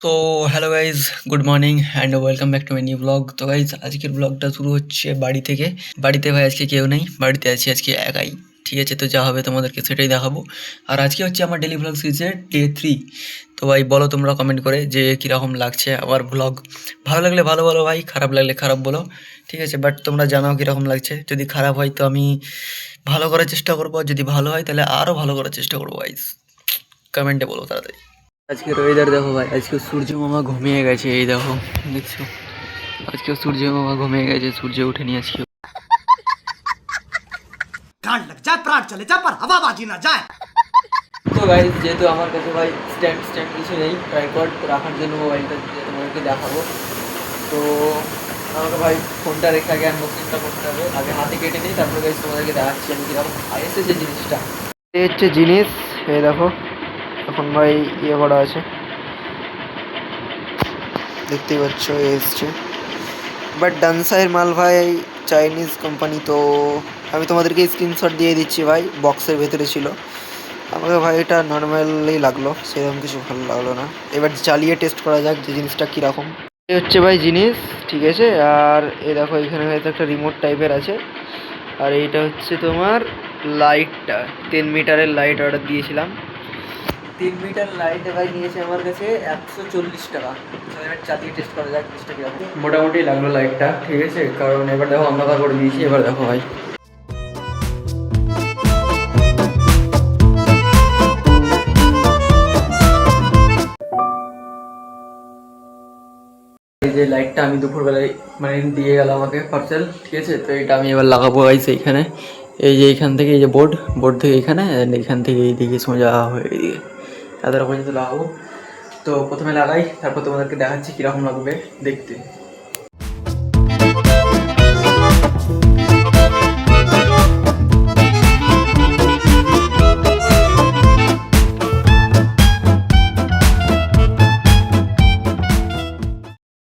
তো hello guys, good morning and welcome back to my new blog. তো guys আজকের ব্লগটা শুরু হচ্ছে বাড়ি থেকে। বাড়িতে ভাই আজকে কেউ নেই, বাড়িতে আছি আজকে একাই। ঠিক আছে, তো যা হবে তোমাদেরকে সেটাই দেখাবো। আর আজকে হচ্ছে আমার ডেলি ব্লগ সিরিজের ডে 3। তো ভাই বলো তোমরা কমেন্ট করে যে কীরকম লাগছে আমার ব্লগ। ভালো লাগলে ভালো বলো ভাই, খারাপ লাগলে খারাপ বলো, ঠিক আছে। বাট তোমরা জানাও কীরকম লাগছে। যদি খারাপ হয় তো আমি ভালো করার চেষ্টা করবো, আর যদি ভালো হয় তাহলে আরও ভালো করার চেষ্টা করবো গাইজ। কমেন্টে বলো তাড়াতাড়ি। আজকের ওয়েদার দেখো ভাই, আজকে সূর্য মামা ঘুমিয়ে গেছে। এই দেখো, দেখছো, আজকে সূর্য মামা ঘুমিয়ে গেছে, সূর্য উঠেনি আজকে। गांड लग जाए प्राण चले जाए पर हवाबाजी ना जाए। তো গাইজ যেহেতু আমার কাছে ভাই স্ট্যান্ড কিছু নেই ট্রাইপড রাখার জন্য, মোবাইলটা দিয়ে তোমাদেরকে দেখাবো। তো আমাকে ভাই ফোনটা রেখে আগে আনবক্সিংটা করতে হবে। আগে হাতে কেটে নিই, তারপরে গাইজ তোমাদেরকে দেখাচ্ছি আমি কীরকম এসেছে জিনিসটা। এই হচ্ছে জিনিস, এই দেখো এখন ভাই ইয়ে করা আছে, দেখতেই পাচ্ছ এসছে। বাট ডানসাইয়ের মাল ভাই, চাইনিজ কোম্পানি। তো আমি তোমাদেরকে স্ক্রিনশট দিয়ে দিচ্ছি ভাই, বক্সের ভেতরে ছিল। আমাকে ভাই এটা নর্মালি লাগলো, সেরকম কিছু ভালো লাগলো না। এবার চালিয়ে টেস্ট করা যাক যে জিনিসটা কীরকম। এই হচ্ছে ভাই জিনিস, ঠিক আছে। আর এই দেখো এখানে হয়তো একটা রিমোট টাইপের আছে। আর এইটা হচ্ছে তোমার লাইটটা, 10 মিটারের লাইট অর্ডার দিয়েছিলাম। 3 মিটার লাইট ভাই নিয়েছে আমার কাছে 140 টাকা। এবার চালিয়ে টেস্ট করা যাক জিনিসটা কীরকম। মোটামুটি লাগলো লাইটটা, ঠিক আছে। কারণ এবার দেখো অন্ধকার করে দিয়েছি। এবার দেখো ভাই, এই যে লাইটটা আমি দুপুরবেলায় মানে দিয়ে গেল আমাকে পার্সেল, ঠিক আছে। তো এটা আমি এবার লাগাবো গাইস এইখানে। এই যে এইখান থেকে, এই যে বোর্ড থেকে এখানে, এইখান থেকে এইদিকে সোজা হয়ে এইদিকে এতটা পর্যন্ত লাগাবো। তো প্রথমে লাগাই, তারপর তোমাদেরকে দেখাচ্ছি কীরকম লাগবে দেখতে।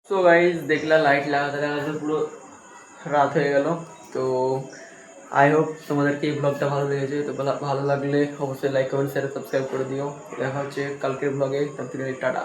তো গাইজ দেখলা লাইট লাগাতে লাগাতে পুরো রাত হয়ে গেল। তো আই হোপ তোমাদেরকে এই ব্লগটা ভালো লেগেছে। তো ভালো লাগলে অবশ্যই লাইক কমেন্ট শেয়ার সাবস্ক্রাইব করে দিও। দেখা হচ্ছে কালকের ব্লগে, তার থেকে টাটা।